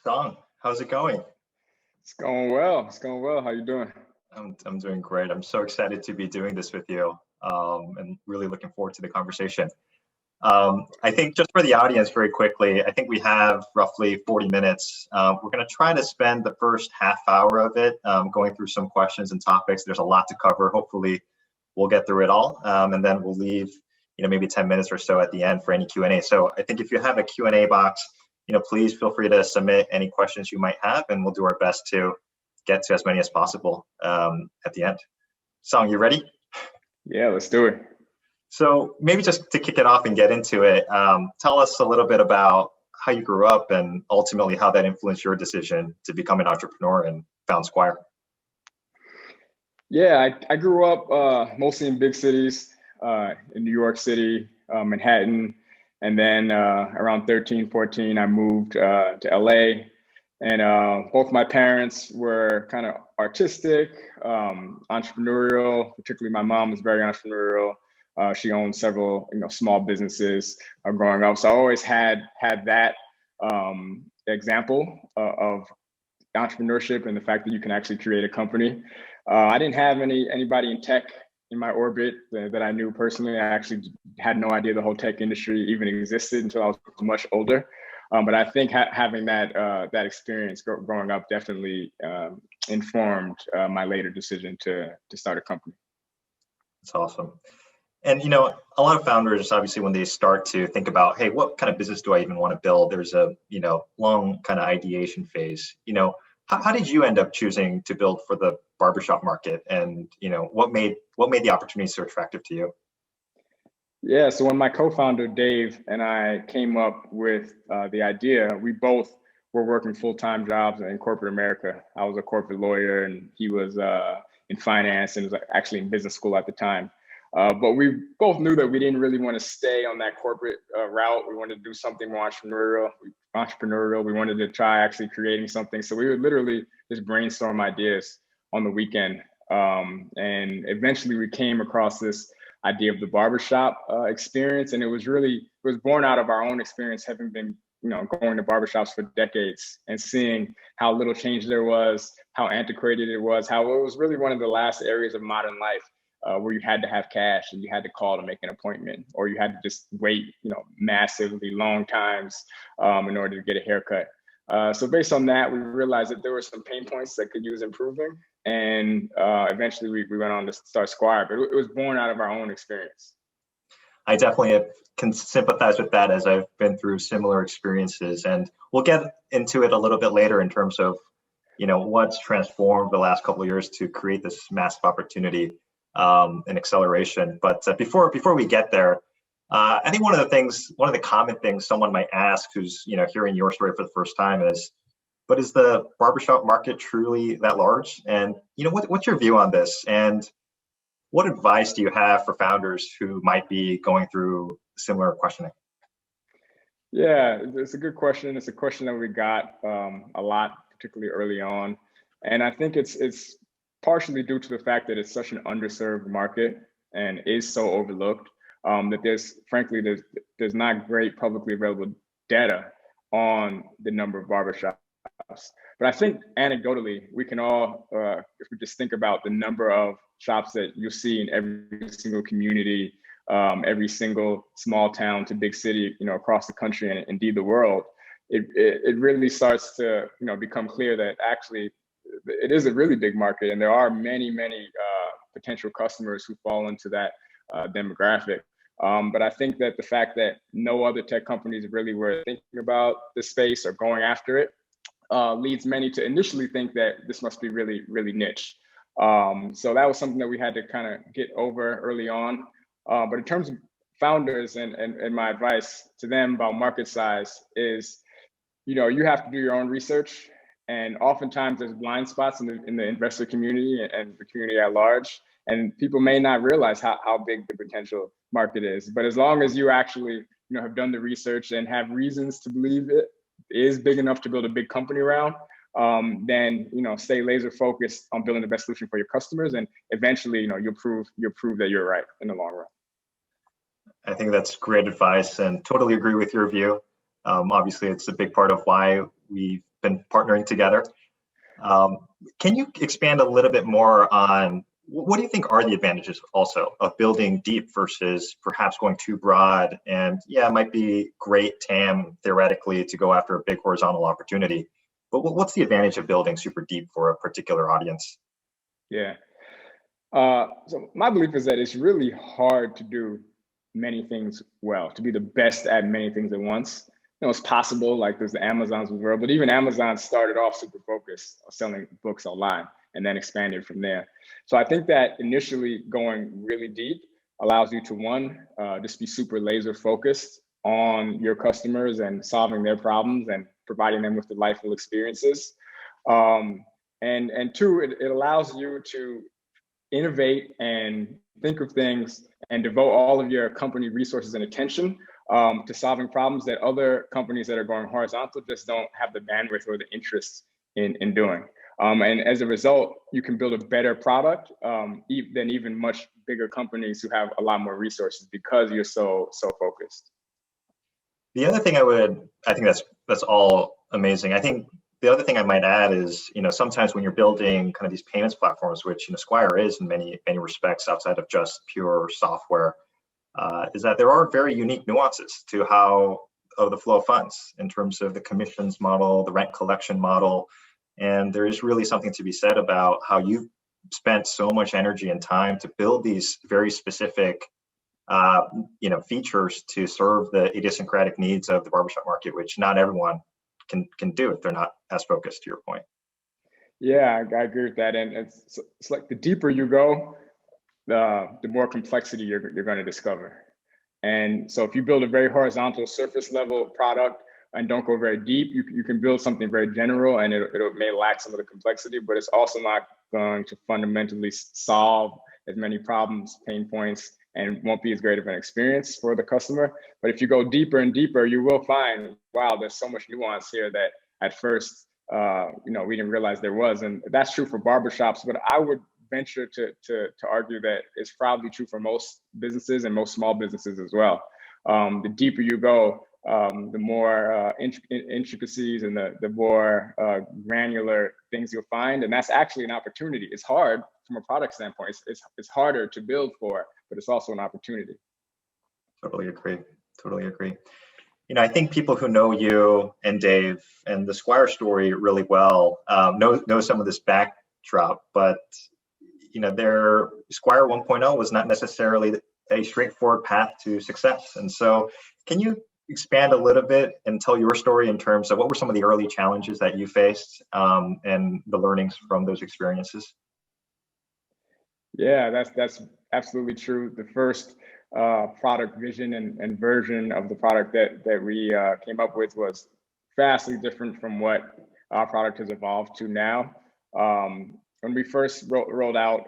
Song, how's it going? It's going well. It's going well. How you doing? I'm doing great. I'm so excited to be doing this with you, and really looking forward to the conversation. I think just for the audience, very quickly, I think we have roughly 40 minutes. We're going to try to spend the first half hour of it going through some questions and topics. There's a lot to cover. Hopefully, we'll get through it all, and then we'll leave, maybe 10 minutes or so at the end for any Q&A. So I think if you have a Q&A box, please feel free to submit any questions you might have, and we'll do our best to get to as many as possible at the end. Song, you ready? Yeah, let's do it. So maybe just to kick it off and get into it, tell us a little bit about how you grew up and ultimately how that influenced your decision to become an entrepreneur and found Squire. Yeah, I grew up mostly in big cities, in New York City, Manhattan. And then around 13, 14, I moved to LA. And both my parents were kind of artistic, entrepreneurial. Particularly my mom was very entrepreneurial. She owned several, small businesses growing up. So I always had that example of entrepreneurship and the fact that you can actually create a company. I didn't have anybody in tech in my orbit that I knew personally. I actually had no idea the whole tech industry even existed until I was much older. But I think having that experience growing up definitely informed my later decision to start a company. That's awesome. And a lot of founders, obviously, when they start to think about, hey, what kind of business do I even want to build? There's a long kind of ideation phase. How did you end up choosing to build for the barbershop market, and what made the opportunity so attractive to you? Yeah, so when my co-founder Dave and I came up with the idea, we both were working full-time jobs in corporate America. I was a corporate lawyer, and he was in finance and was actually in business school at the time. But we both knew that we didn't really want to stay on that corporate route. We wanted to do something more entrepreneurial. We wanted to try actually creating something. So we would literally just brainstorm ideas on the weekend. And eventually we came across this idea of the barbershop experience. And it was born out of our own experience, having been going to barbershops for decades and seeing how little change there was, how antiquated it was, how it was really one of the last areas of modern life where you had to have cash and you had to call to make an appointment, or you had to just wait, massively long times in order to get a haircut. So based on that, we realized that there were some pain points that could use improving. And eventually we went on to start Squire, but it was born out of our own experience. I definitely can sympathize with that, as I've been through similar experiences. And we'll get into it a little bit later in terms of, what's transformed the last couple of years to create this massive opportunity and acceleration. But before we get there, I think one of the common things someone might ask who's hearing your story for the first time is, but is the barbershop market truly that large? And what's your view on this? And what advice do you have for founders who might be going through similar questioning? Yeah, it's a good question. It's a question that we got a lot, particularly early on. And I think it's partially due to the fact that it's such an underserved market and is so overlooked that there's not great publicly available data on the number of barbershops. But I think anecdotally, we can all, if we just think about the number of shops that you'll see in every single community, every single small town to big city, across the country and indeed the world, it really starts to, become clear that actually it is a really big market, and there are many potential customers who fall into that demographic. But I think that the fact that no other tech companies really were thinking about the space or going after it leads many to initially think that this must be really, really niche. So that was something that we had to kind of get over early on. But in terms of founders and my advice to them about market size is, you have to do your own research. And oftentimes there's blind spots in the investor community and the community at large. And people may not realize how big the potential market is. But as long as you actually have done the research and have reasons to believe it is big enough to build a big company around, then stay laser focused on building the best solution for your customers, and eventually you'll prove that you're right in the long run. I think that's great advice and totally agree with your view. Obviously, it's a big part of why we've been partnering together. Can you expand a little bit more on what do you think are the advantages also of building deep versus perhaps going too broad? And yeah, it might be great TAM theoretically to go after a big horizontal opportunity, but what's the advantage of building super deep for a particular audience? Yeah. So my belief is that it's really hard to do many things well, to be the best at many things at once. You know, it's possible, like there's the Amazons of the world, but even Amazon started off super focused on selling books online and then expanded from there. So I think that initially going really deep allows you to, one, just be super laser focused on your customers and solving their problems and providing them with delightful experiences. And two, it allows you to innovate and think of things and devote all of your company resources and attention to solving problems that other companies that are going horizontal just don't have the bandwidth or the interest in doing. And as a result, you can build a better product than even much bigger companies who have a lot more resources because you're so focused. The other thing I think that's all amazing. I think the other thing I might add is, sometimes when you're building kind of these payments platforms, which Squire is in many respects outside of just pure software, is that there are very unique nuances to the flow of funds in terms of the commissions model, the rent collection model, and there is really something to be said about how you've spent so much energy and time to build these very specific features to serve the idiosyncratic needs of the barbershop market, which not everyone can do if they're not as focused, to your point. Yeah, I agree with that. And it's like the deeper you go, the more complexity you're going to discover. And so if you build a very horizontal surface level product and don't go very deep, you can build something very general and it may lack some of the complexity, but it's also not going to fundamentally solve as many problems, pain points, and won't be as great of an experience for the customer. But if you go deeper and deeper, you will find, wow, there's so much nuance here that at first, we didn't realize there was. And that's true for barbershops, but I would venture to argue that it's probably true for most businesses and most small businesses as well. The deeper you go, the more intricacies and the more granular things you'll find. And that's actually an opportunity. It's hard from a product standpoint. It's harder to build for, but it's also an opportunity. Totally agree. I think people who know you and Dave and the Squire story really well know some of this backdrop, but their Squire 1.0 was not necessarily a straightforward path to success. And so can you expand a little bit and tell your story in terms of what were some of the early challenges that you faced and the learnings from those experiences? Yeah, that's absolutely true. The first product vision and version of the product that we came up with was vastly different from what our product has evolved to now. When we first rolled out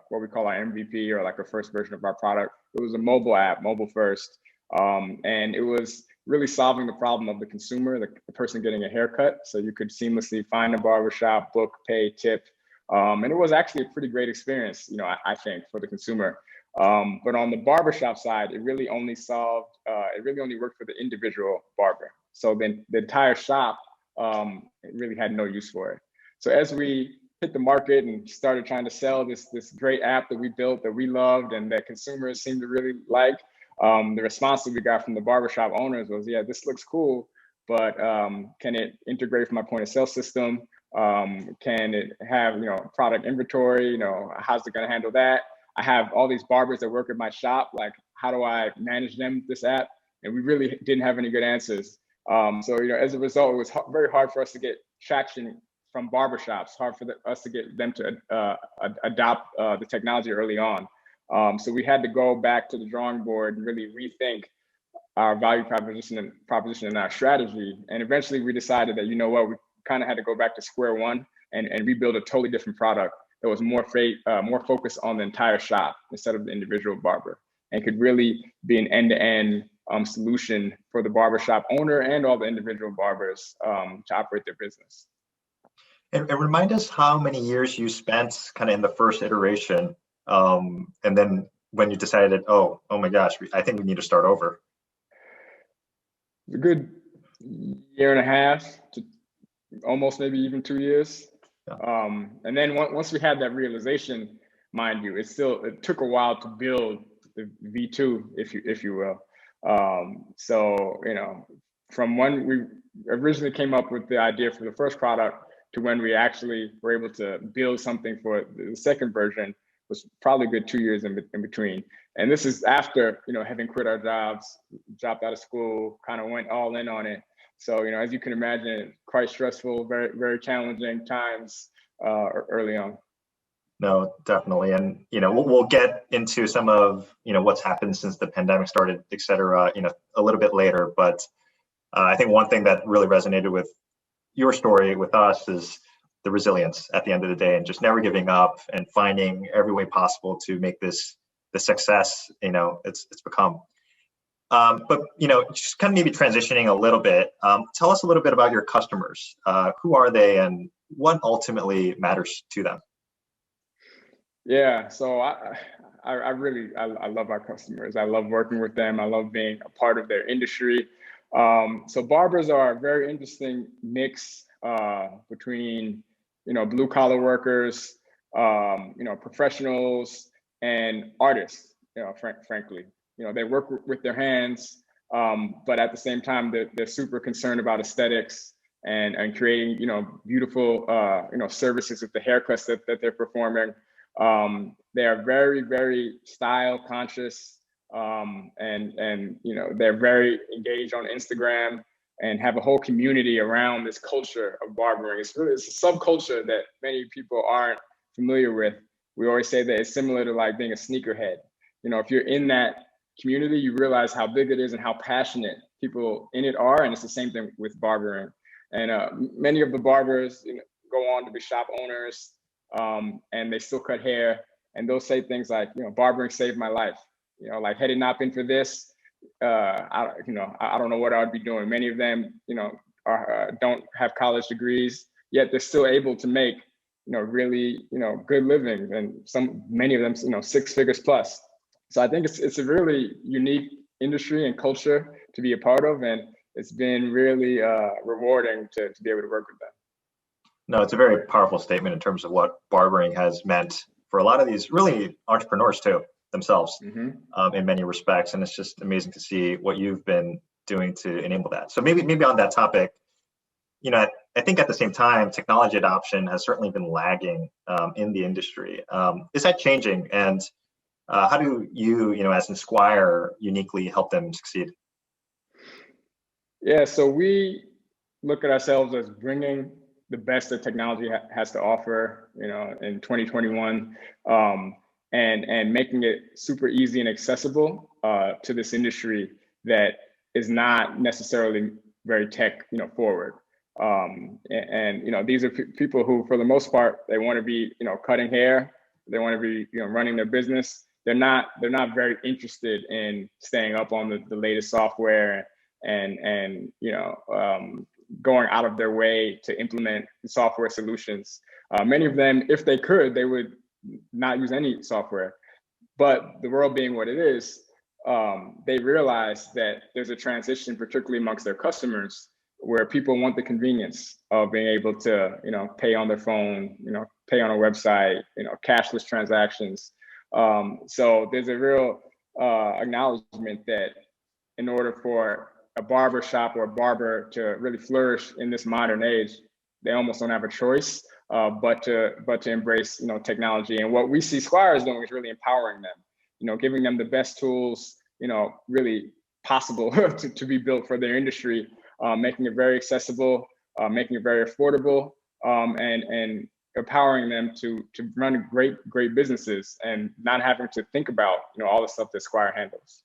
what we call our MVP, or like a first version of our product, it was a mobile app, mobile first. And it was really solving the problem of the consumer, the person getting a haircut. So you could seamlessly find a barbershop, book, pay, tip. And it was actually a pretty great experience, I think, for the consumer. But on the barbershop side, it really only worked for the individual barber. So then the entire shop, it really had no use for it. So as we hit the market and started trying to sell this great app that we built, that we loved, and that consumers seemed to really like, the response that we got from the barbershop owners was, yeah, this looks cool, but can it integrate with my point of sale system? Can it have, product inventory? How's it going to handle that? I have all these barbers that work at my shop. Like, how do I manage them with this app? And we really didn't have any good answers. So, as a result, it was very hard for us to get traction from barbershops, hard for us to get them to adopt the technology early on. So we had to go back to the drawing board and really rethink our value proposition and our strategy. And eventually we decided that, we kind of had to go back to square one and rebuild a totally different product that was more focused on the entire shop instead of the individual barber, and could really be an end-to-end solution for the barbershop owner and all the individual barbers to operate their business. And remind us how many years you spent kind of in the first iteration, and then when you decided, oh my gosh, I think we need to start over. A good year and a half to almost maybe even 2 years. Yeah. And then once we had that realization, mind you, it took a while to build the V2, if you will. So, from when we originally came up with the idea for the first product to when we actually were able to build something for the second version was probably a good 2 years in between. And this is after, having quit our jobs, dropped out of school, kind of went all in on it. So, as you can imagine, quite stressful, very, very challenging times early on. No, definitely. And, we'll get into some of, what's happened since the pandemic started, et cetera, a little bit later. But I think one thing that really resonated with your story with us is the resilience at the end of the day, and just never giving up and finding every way possible to make this the success, it's become. But, just kind of maybe transitioning a little bit, tell us a little bit about your customers. Who are they and what ultimately matters to them? Yeah, so I really love our customers. I love working with them. I love being a part of their industry. So barbers are a very interesting mix between blue collar workers, professionals, and artists. Frankly, they work with their hands, but at the same time, they're super concerned about aesthetics and creating beautiful services with the haircuts that they're performing. They are very, very style conscious, and they're very engaged on Instagram and have a whole community around this culture of barbering. It's a subculture that many people aren't familiar with. We always say that it's similar to like being a sneakerhead. If you're in that community, you realize how big it is and how passionate people in it are. And it's the same thing with barbering. And many of the barbers go on to be shop owners, and they still cut hair, and they'll say things like, barbering saved my life. Like had it not been for this, I don't know what I would be doing. Many of them, don't have college degrees, yet they're still able to make, really, good living, and many of them, 6 figures plus. So I think it's a really unique industry and culture to be a part of, and it's been really rewarding to be able to work with them. No, it's a very powerful statement in terms of what barbering has meant for a lot of these really entrepreneurs too themselves, in many respects. And it's just amazing to see what you've been doing to enable that. So maybe on that topic, I think at the same time, technology adoption has certainly been lagging in the industry. Is that changing? And how do you, as in Squire, uniquely help them succeed? Yeah, so we look at ourselves as bringing the best that technology has to offer, in 2021, and making it super easy and accessible to this industry that is not necessarily very tech, forward. These are people who, for the most part, they want to be, cutting hair, they want to be, running their business. They're not very interested in staying up on the latest software and going out of their way to implement software solutions. Many of them, if they could, they would not use any software. But the world being what it is, they realize that there's a transition, particularly amongst their customers, where people want the convenience of being able to, pay on their phone, pay on a website, cashless transactions. So there's a real acknowledgement that in order for a barbershop or a barber to really flourish in this modern age, they almost don't have a choice but to embrace technology. And what we see Squire is doing is really empowering them, giving them the best tools really possible to be built for their industry, making it very accessible, making it very affordable, and empowering them to run great businesses and not having to think about all the stuff that Squire handles.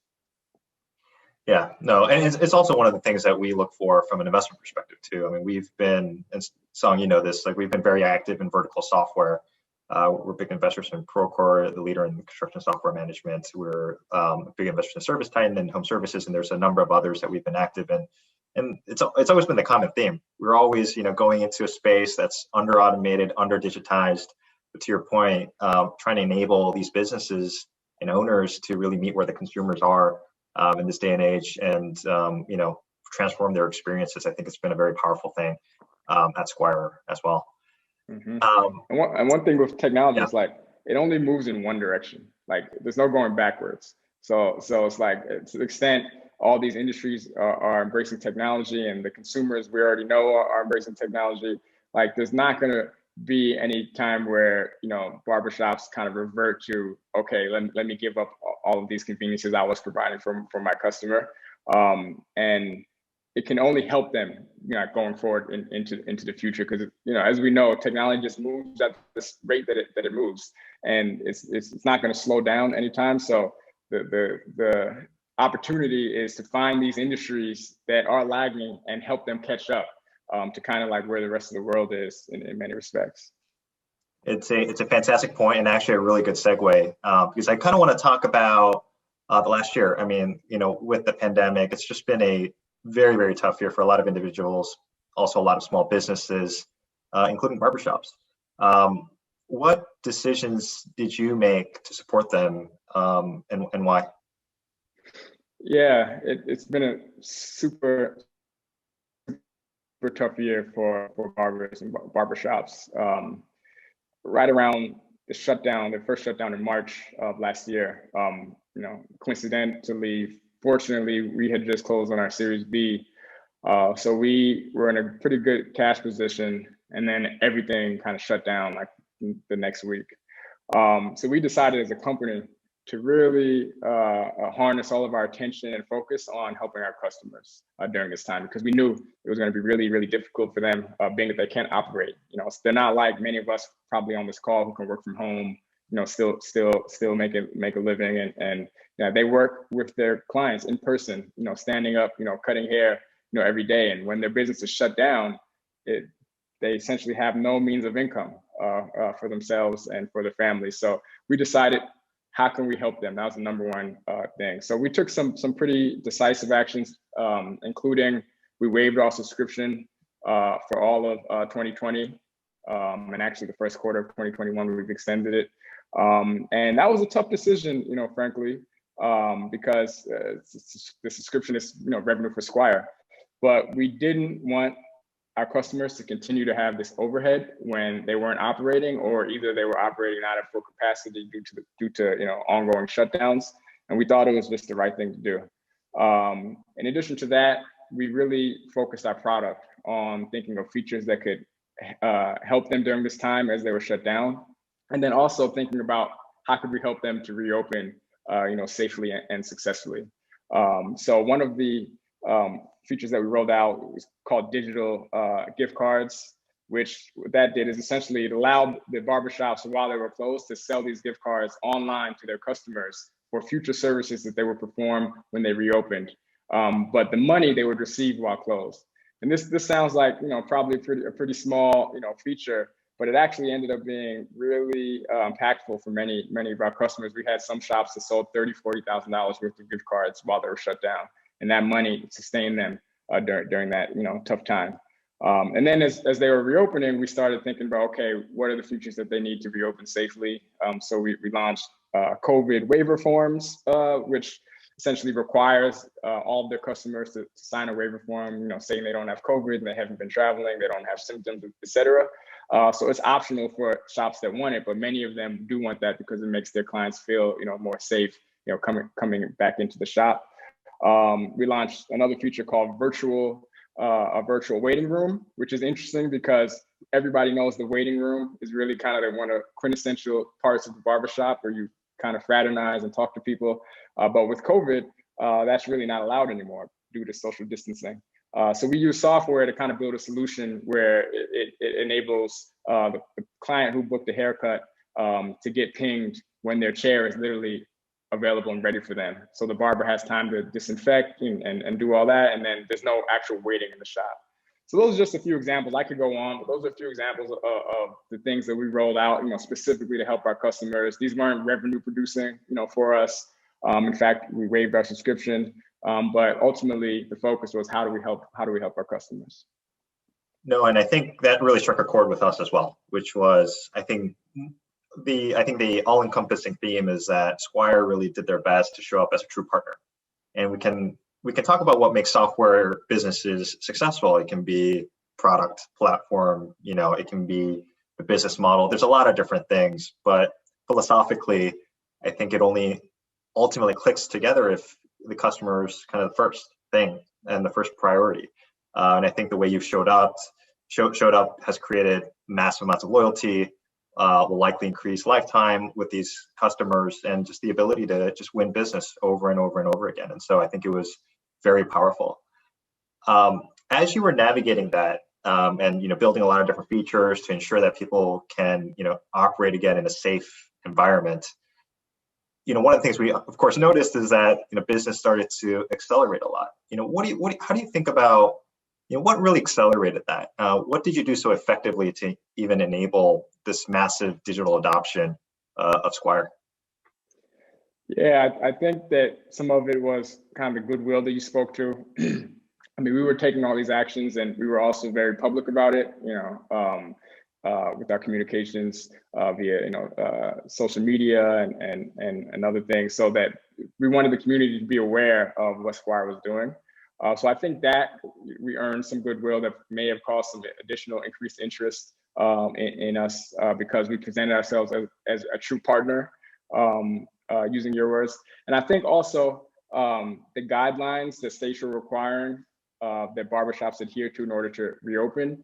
Yeah, no, and it's also one of the things that we look for from an investment perspective too. I mean, we've been, and Songe, this, like we've been very active in vertical software. We're big investors in Procore, the leader in construction software management. We're big investors in ServiceTitan and home services, and there's a number of others that we've been active in. And it's always been the common theme. We're always, going into a space that's under automated, under digitized. But to your point, trying to enable these businesses and owners to really meet where the consumers are in this day and age, and transform their experiences. I think it's been a very powerful thing. at Squire as well. Mm-hmm. And one thing with technology is like it only moves in one direction. Like there's no going backwards. So it's like to the extent all these industries are embracing technology, and the consumers we already know are embracing technology. Like there's not going to be any time where barbershops kind of revert to, okay, let me give up all of these conveniences I was providing for my customer, and it can only help them going forward into the future, because as we know, technology just moves at this rate that it moves, and it's not going to slow down anytime. So the opportunity is to find these industries that are lagging and help them catch up to kind of like where the rest of the world is in many respects. It's a fantastic point, and actually a really good segue, because I kind of want to talk about the last year. I mean, with the pandemic, it's just been a very, very tough year for a lot of individuals, also a lot of small businesses, including barbershops. What decisions did you make to support them, and why? Yeah, it's been a super tough year for barbers and barbershops. Right around the first shutdown in March of last year, coincidentally, fortunately, we had just closed on our Series B. So we were in a pretty good cash position, and then everything kind of shut down like the next week. So we decided as a company to really harness all of our attention and focus on helping our customers during this time, because we knew it was going to be really, really difficult for them, being that they can't operate. They're not like many of us probably on this call who can work from home, still make a living, and they work with their clients in person, standing up, cutting hair, every day. And when their business is shut down, they essentially have no means of income for themselves and for their families. So we decided, how can we help them? That was the number one thing. So we took some pretty decisive actions, including we waived our subscription for all of 2020, and actually the first quarter of 2021 we've extended it. And that was a tough decision, frankly, because the subscription is revenue for Squire, but we didn't want our customers to continue to have this overhead when they weren't operating, or either they were operating not at full capacity due to ongoing shutdowns. And we thought it was just the right thing to do. In addition to that, we really focused our product on thinking of features that could help them during this time as they were shut down, and then also thinking about how could we help them to reopen, safely and successfully. So one of the features that we rolled out was called digital gift cards, which what that did is essentially it allowed the barbershops, while they were closed, to sell these gift cards online to their customers for future services that they would perform when they reopened. But the money they would receive while closed. And this sounds like probably a pretty small feature, but it actually ended up being really impactful for many of our customers. We had some shops that sold $30,000-$40,000 worth of gift cards while they were shut down, and that money sustained them during that tough time. And then as they were reopening, we started thinking about, okay, what are the features that they need to reopen safely? So we launched COVID waiver forms, which essentially requires all of their customers to sign a waiver form, saying they don't have COVID and they haven't been traveling, they don't have symptoms, etc. So it's optional for shops that want it, but many of them do want that because it makes their clients feel more safe, coming back into the shop. We launched another feature called a virtual waiting room, which is interesting because everybody knows the waiting room is really kind of one of the quintessential parts of the barbershop where you kind of fraternize and talk to people. But with COVID, that's really not allowed anymore due to social distancing. So we use software to kind of build a solution where it enables the client who booked a haircut to get pinged when their chair is literally available and ready for them. So the barber has time to disinfect and do all that, and then there's no actual waiting in the shop. So those are just a few examples. I could go on, but those are a few examples of the things that we rolled out, specifically to help our customers. These weren't revenue producing, for us. In fact, we waived our subscription, but ultimately the focus was how do we help our customers? No, and I think that really struck a chord with us as well, which was, I think the all-encompassing theme is that Squire really did their best to show up as a true partner. And we can talk about what makes software businesses successful. It can be product, platform, it can be the business model. There's a lot of different things, but philosophically, I think it only ultimately clicks together if the customer is kind of the first thing and the first priority. And I think the way you've showed up has created massive amounts of loyalty, will likely increase lifetime with these customers, and just the ability to just win business over and over and over again. And so I think it was very powerful. As you were navigating that, and building a lot of different features to ensure that people can operate again in a safe environment, one of the things we of course noticed is that business started to accelerate a lot. How do you think about what really accelerated that? What did you do so effectively to even enable this massive digital adoption of Squire? Yeah, I think that some of it was kind of the goodwill that you spoke to. I mean, we were taking all these actions, and we were also very public about it, with our communications via, social media and other things, so that we wanted the community to be aware of what Squire was doing. So I think that we earned some goodwill that may have caused some additional increased interest in us because we presented ourselves as a true partner, using your words. And I think also the guidelines that states were requiring that barbershops adhere to in order to reopen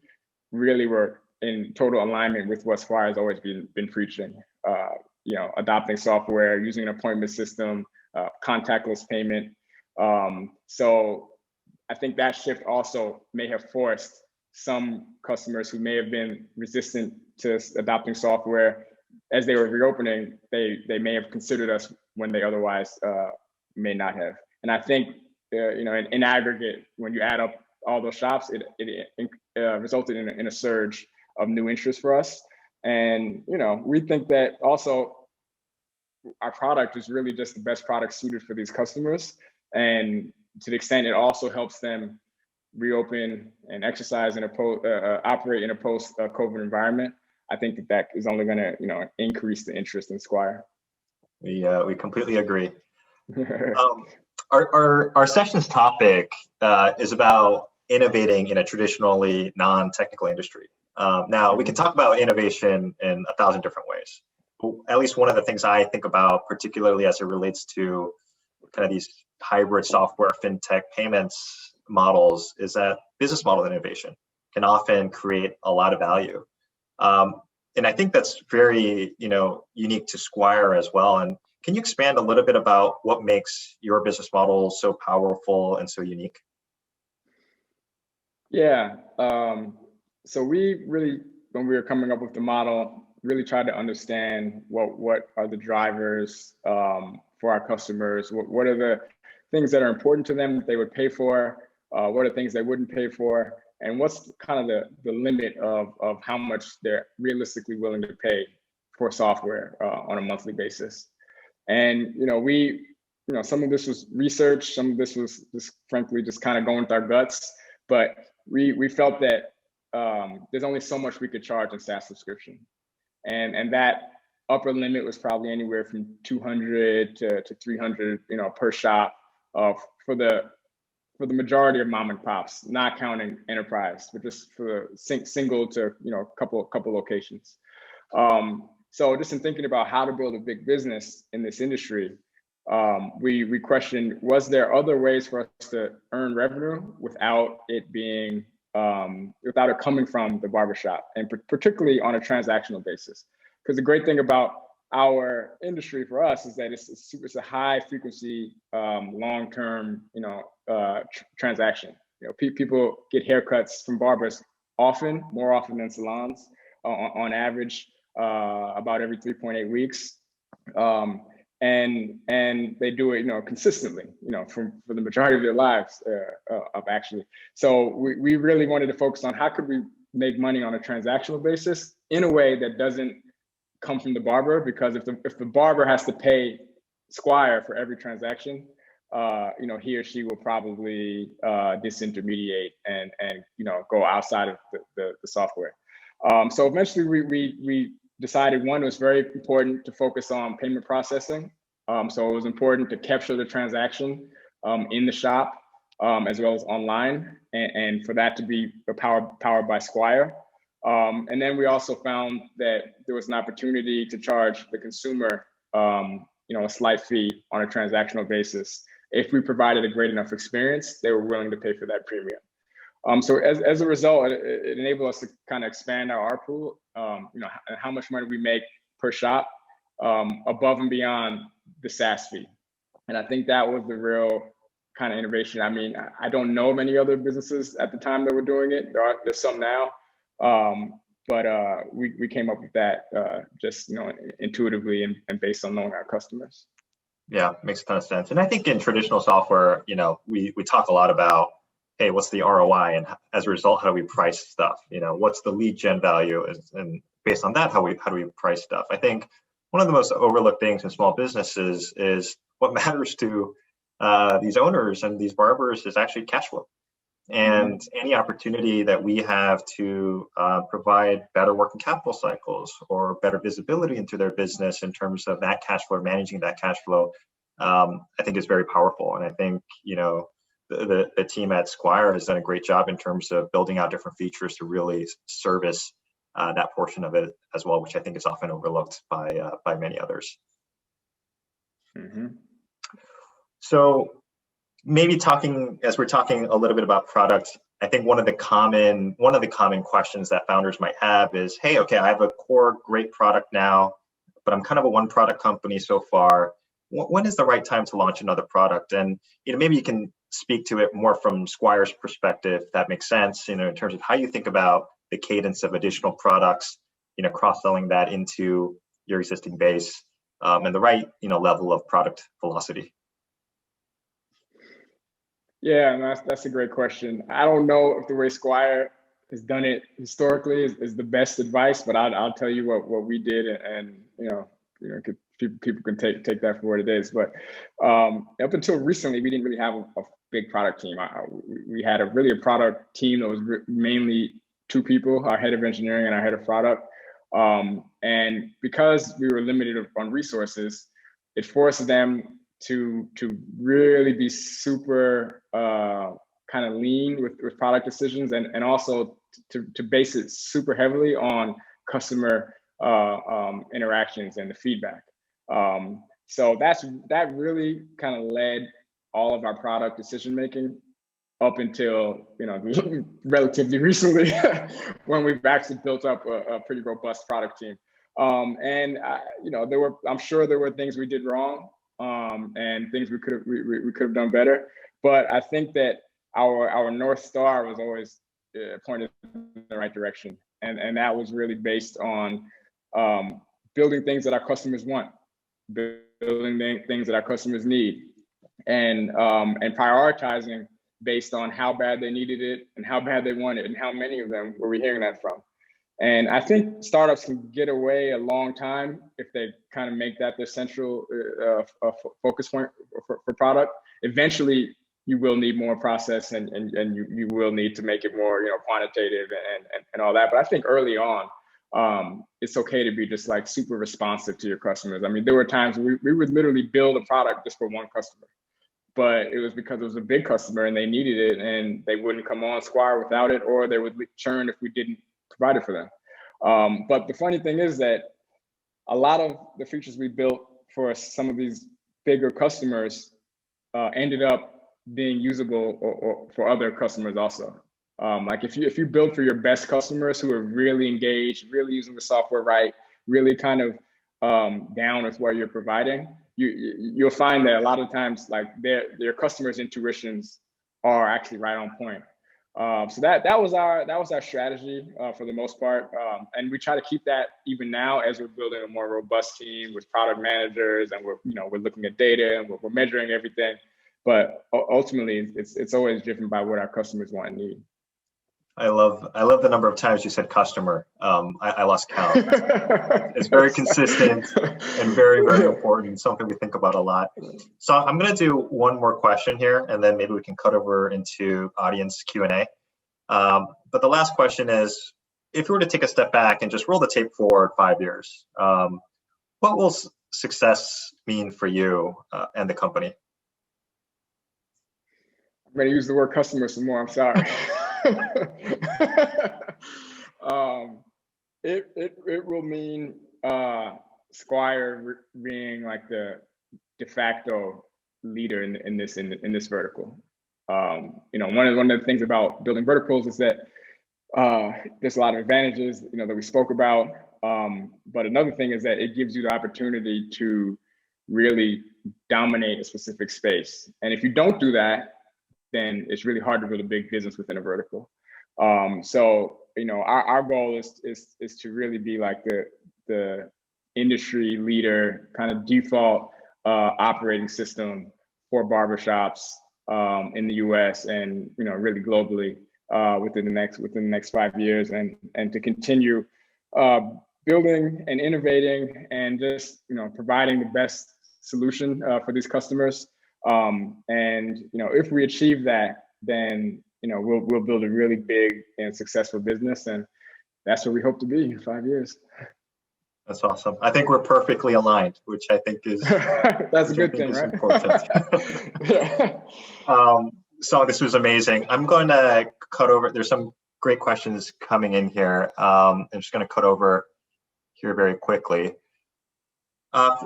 really were in total alignment with what Squire has always been preaching. Adopting software, using an appointment system, contactless payment. So I think that shift also may have forced some customers who may have been resistant to adopting software as they were reopening. They may have considered us when they otherwise may not have. And I think in aggregate, when you add up all those shops, it resulted in a surge of new interest for us. And we think that also our product is really just the best product suited for these customers. And to the extent it also helps them reopen and exercise in operate in a post-COVID environment, I think that is only going to increase the interest in Squire. We completely agree. Our session's topic is about innovating in a traditionally non-technical industry. Now, we can talk about innovation in 1,000 different ways. At least one of the things I think about, particularly as it relates to kind of these hybrid software, fintech payments models, is that business model innovation can often create a lot of value. And I think that's very, unique to Squire as well. And can you expand a little bit about what makes your business model so powerful and so unique? Yeah. So we really, when we were coming up with the model, really tried to understand what are the drivers for our customers. What are the things that are important to them that they would pay for? What are things they wouldn't pay for? And what's kind of the limit of how much they're realistically willing to pay for software on a monthly basis? And some of this was research, some of this was just frankly just kind of going with our guts. But we felt that there's only so much we could charge in SaaS subscription, and that upper limit was probably anywhere from 200 to 300, per shop for the majority of mom and pops, not counting enterprise, but just for single to couple locations. So just in thinking about how to build a big business in this industry, we questioned, was there other ways for us to earn revenue without it coming from the barbershop, and particularly on a transactional basis? Because the great thing about our industry for us is that it's a high frequency, long-term, transaction. People get haircuts from barbers more often than salons, on average, about every 3.8 weeks. And they do it, consistently, for the majority of their lives, actually. So we really wanted to focus on how could we make money on a transactional basis in a way that doesn't come from the barber, because if the barber has to pay Squire for every transaction, he or she will probably disintermediate and go outside of the software. So eventually we decided, one, it was very important to focus on payment processing. So it was important to capture the transaction in the shop. as well as online, and for that to be powered by Squire. And then we also found that there was an opportunity to charge the consumer, a slight fee on a transactional basis. If we provided a great enough experience, they were willing to pay for that premium. So as a result, it enabled us to kind of expand our ARPU, how much money we make per shop, above and beyond the SaaS fee. And I think that was the real kind of innovation. I mean, I don't know many other businesses at the time that were doing it. There's some now, but we came up with that just intuitively and based on knowing our customers. Yeah, makes a ton of sense. And I think in traditional software, we talk a lot about, hey, what's the ROI, and as a result, how do we price stuff? What's the lead gen value, and based on that, how do we price stuff? I think one of the most overlooked things in small businesses is what matters to these owners and these barbers is actually cash flow. And any opportunity that we have to provide better working capital cycles or better visibility into their business in terms of that cash flow, managing that cash flow, I think is very powerful. And I think, the team at Squire has done a great job in terms of building out different features to really service that portion of it as well, which I think is often overlooked by many others. So maybe as we're talking a little bit about product, I think one of the common questions that founders might have is, hey, okay, I have a core great product now, but I'm kind of a one product company so far. When is the right time to launch another product? And maybe you can speak to it more from Squire's perspective, if that makes sense, in terms of how you think about the cadence of additional products, cross-selling that into your existing base, and the right, level of product velocity. Yeah, that's a great question. I don't know if the way Squire has done it historically is the best advice, but I'll tell you what we did, and people can take that for what it is. But up until recently, we didn't really have a big product team. We had a product team that was mainly two people, our head of engineering and our head of product. And because we were limited on resources, it forced them to really be super kind of lean with product decisions, and also to base it super heavily on customer interactions and the feedback. So that really kind of led all of our product decision making up until relatively recently, when we've actually built up a pretty robust product team. And I'm sure there were things we did wrong, and things we could have done better. But I think that our North Star was always pointed in the right direction, and that was really based on building things that our customers want, building things that our customers need, and prioritizing based on how bad they needed it and how bad they wanted, and how many of them were we hearing that from. And I think startups can get away a long time if they kind of make that their central focus point for product. Eventually, you will need more process, and you will need to make it more quantitative and all that. But I think early on, it's okay to be just like super responsive to your customers. I mean, there were times we would literally build a product just for one customer, but it was because it was a big customer and they needed it, and they wouldn't come on Squire without it, or they would churn if we didn't provide it for them. But the funny thing is that a lot of the features we built for some of these bigger customers ended up being usable or for other customers also. Like if you build for your best customers who are really engaged, really using the software right, really kind of down with what you're providing, you'll find that a lot of times, like their customers' intuitions are actually right on point. So that was our strategy for the most part, and we try to keep that even now as we're building a more robust team with product managers, and we're looking at data, and we're measuring everything. But ultimately, it's always driven by what our customers want and need. I love the number of times you said customer. I lost count. It's very consistent and very, very important, something we think about a lot. So I'm going to do one more question here, and then maybe we can cut over into audience Q&A. But the last question is, if you were to take a step back and just roll the tape forward 5 years, what will success mean for you and the company? I'm going to use the word customer some more. I'm sorry. It will mean Squire being like the de facto leader in this vertical. One of the things about building verticals is that there's a lot of advantages, that we spoke about. But another thing is that it gives you the opportunity to really dominate a specific space. And if you don't do that, then it's really hard to build a big business within a vertical. So our goal is to really be like the industry leader, kind of default operating system for barbershops in the US and really globally within the next 5 years, and to continue building and innovating and just providing the best solution for these customers. If we achieve that, then we'll build a really big and successful business, and that's where we hope to be in 5 years. That's awesome. I think we're perfectly aligned, which I think is that's a good thing, right? Important. So this was amazing. I'm going to cut over. There's some great questions coming in here. I'm just going to cut over here very quickly.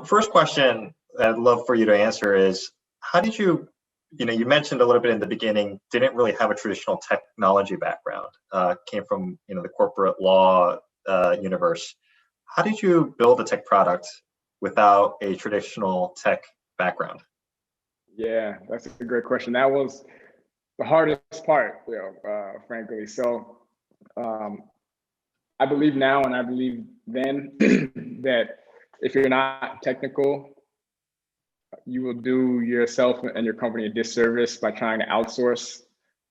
First question I'd love for you to answer is, how did you mentioned a little bit in the beginning, didn't really have a traditional technology background, came from the corporate law universe. How did you build a tech product without a traditional tech background? Yeah, that's a great question. That was the hardest part, frankly. So I believe now, and I believe then, that if you're not technical, you will do yourself and your company a disservice by trying to outsource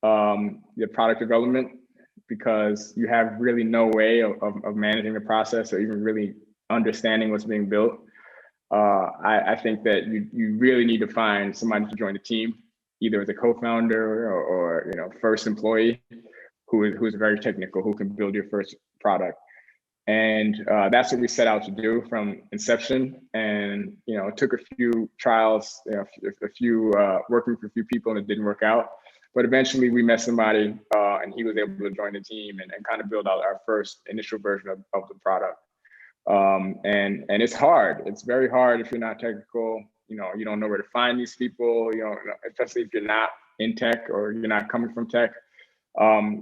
your product development, because you have really no way of managing the process or even really understanding what's being built. I think that you really need to find somebody to join the team, either as a co-founder or first employee who is very technical, who can build your first product. And that's what we set out to do from inception. And it took a few trials, a few working for a few people, and it didn't work out. But eventually we met somebody and he was able to join the team and kind of build out our first initial version of the product. And it's hard. It's very hard if you're not technical. You don't know where to find these people, especially if you're not in tech or you're not coming from tech.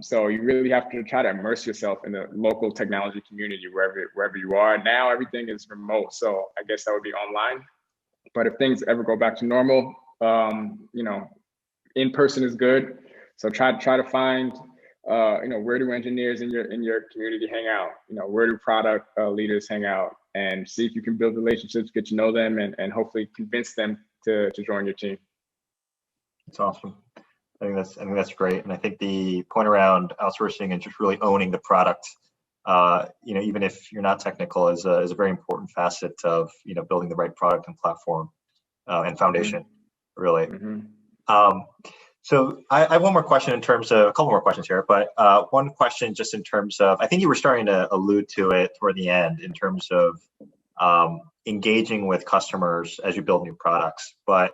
So you really have to try to immerse yourself in the local technology community wherever you are. Now everything is remote, so I guess that would be online. But if things ever go back to normal, in person is good. So try to find where do engineers in your community hang out? Where do product leaders hang out? And see if you can build relationships, get to know them, and hopefully convince them to join your team. That's awesome. I think that's great. And I think the point around outsourcing and just really owning the product, even if you're not technical, is a very important facet of building the right product and platform and foundation, really. So I have one more question in terms of, a couple more questions here, but one question just in terms of, I think you were starting to allude to it toward the end in terms of engaging with customers as you build new products. But,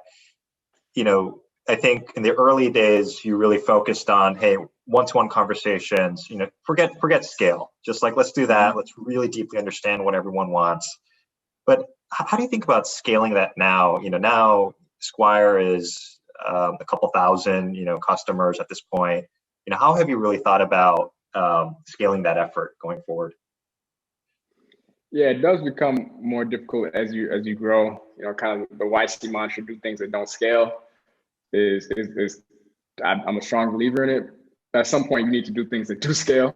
I think in the early days, you really focused on, hey, one-to-one conversations, forget scale. Just like, let's do that. Let's really deeply understand what everyone wants. But how do you think about scaling that now? Now Squire is a couple thousand, customers at this point. How have you really thought about scaling that effort going forward? Yeah, it does become more difficult as you grow. Kind of the YC mantra, do things that don't scale. I'm a strong believer in it. At some point, you need to do things that do scale.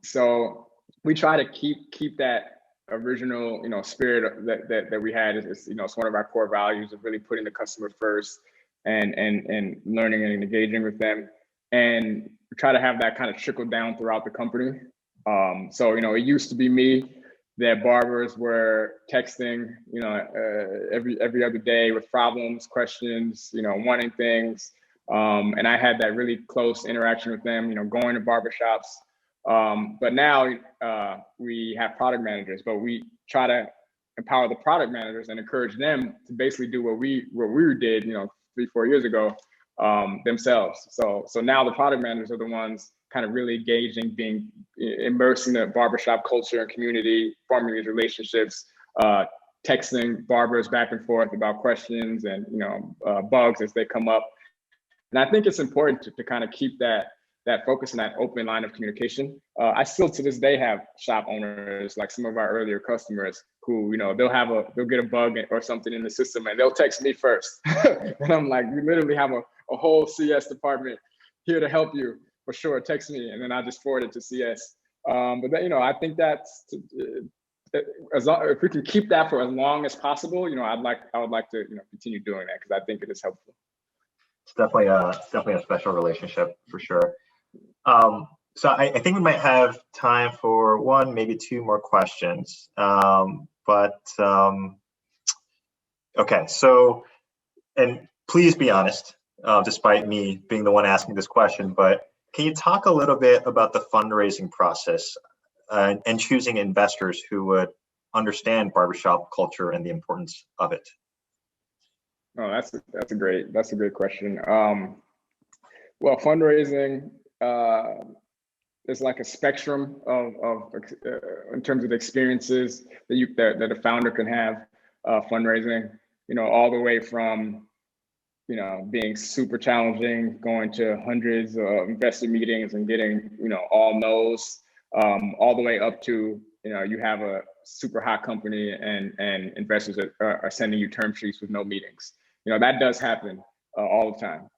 So we try to keep that original, spirit that we had. It's one of our core values of really putting the customer first and learning and engaging with them, and try to have that kind of trickle down throughout the company. So it used to be me that barbers were texting, every other day with problems, questions, wanting things. And I had that really close interaction with them, going to barbershops. But now we have product managers, but we try to empower the product managers and encourage them to basically do what we did, 3-4 years ago, themselves. So now the product managers are the ones kind of really engaging, being immersed in the barbershop culture and community, forming these relationships, texting barbers back and forth about questions and bugs as they come up. And I think it's important to kind of keep that focus and that open line of communication. I still to this day have shop owners, like some of our earlier customers, who they'll get a bug or something in the system and they'll text me first. And I'm like, we literally have a whole CS department here to help you, for sure. Text me, and then I just forward it to CS. But I think that's if we can keep that for as long as possible, I would like to continue doing that, because I think it is helpful. It's definitely a special relationship for sure. So I think we might have time for one, maybe two more questions. Okay, so, and please be honest, despite me being the one asking this question, but can you talk a little bit about the fundraising process and choosing investors who would understand barbershop culture and the importance of it? Oh, that's a great question. Well, fundraising is like a spectrum of in terms of the experiences that a founder can have fundraising. All the way from being super challenging, going to hundreds of investor meetings and getting all no's, all the way up to you have a super hot company and investors are sending you term sheets with no meetings. That does happen all the time.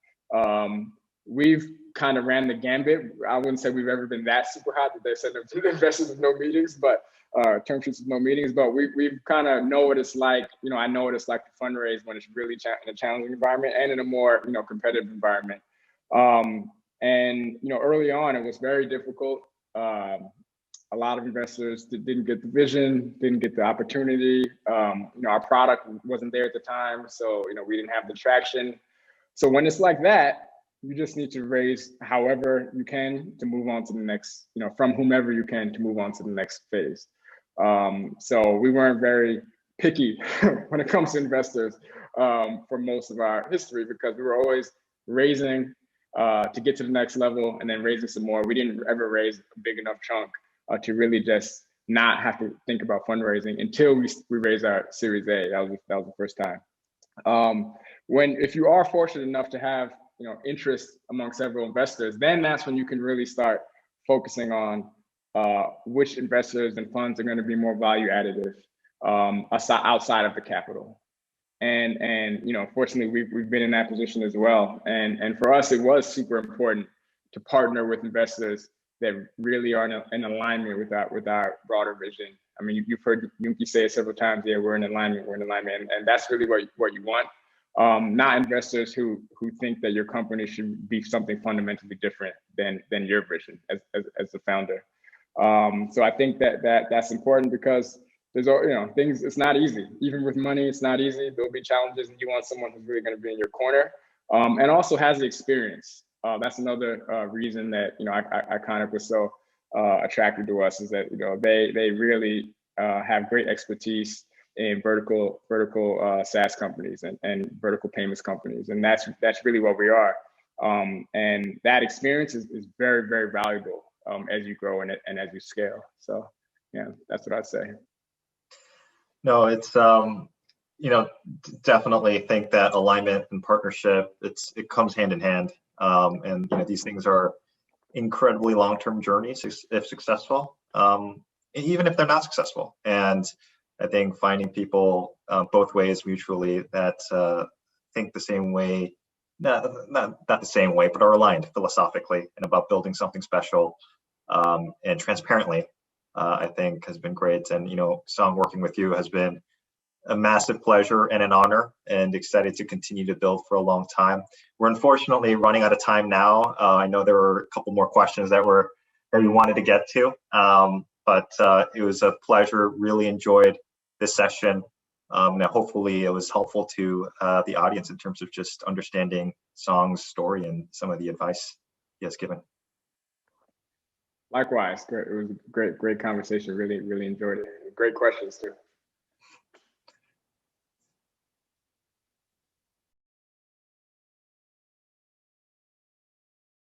We've kind of ran the gambit. I wouldn't say we've ever been that super hot that they send them to the investors with no meetings, but term sheets with no meetings. But we've kind of know what it's like. I know what it's like to fundraise when it's really in a challenging environment and in a more competitive environment. And early on, it was very difficult. A lot of investors didn't get the vision, didn't get the opportunity. Our product wasn't there at the time, so we didn't have the traction. So when it's like that, you just need to raise however you can to move on to the next, from whomever you can to move on to the next phase. So we weren't very picky when it comes to investors for most of our history, because we were always raising to get to the next level and then raising some more. We didn't ever raise a big enough chunk to really just not have to think about fundraising until we raised our Series A. That was the first time. If you are fortunate enough to have interest among several investors, then that's when you can really start focusing on which investors and funds are going to be more value additive outside of the capital. And fortunately, we've been in that position as well. And for us, it was super important to partner with investors that really are in alignment with our broader vision. I mean, you've heard Yoonkee say it several times. Yeah, we're in alignment, and that's really what you want. Not investors who think that your company should be something fundamentally different than your vision as the founder. So I think that's important, because there's things. It's not easy. Even with money, it's not easy. There'll be challenges, and you want someone who's really going to be in your corner, and also has the experience. That's another reason that ICONIQ was so attracted to us, is that they really have great expertise in vertical SaaS companies and vertical payments companies, and that's really what we are. And that experience is very, very valuable as you grow and as you scale. So yeah, that's what I'd say. No, it's definitely think that alignment and partnership, it comes hand in hand. And these things are incredibly long-term journeys if successful, even if they're not successful. And I think finding people both ways mutually that think the same way, not the same way, but are aligned philosophically and about building something special and transparently, I think has been great. And Songe, working with you has been a massive pleasure and an honor, and excited to continue to build for a long time. We're unfortunately running out of time now. I know there were a couple more questions that we wanted to get to, but it was a pleasure. Really enjoyed this session. Now, hopefully it was helpful to the audience in terms of just understanding Songe's story and some of the advice he has given. Likewise, it was a great conversation. Really enjoyed it. Great questions too.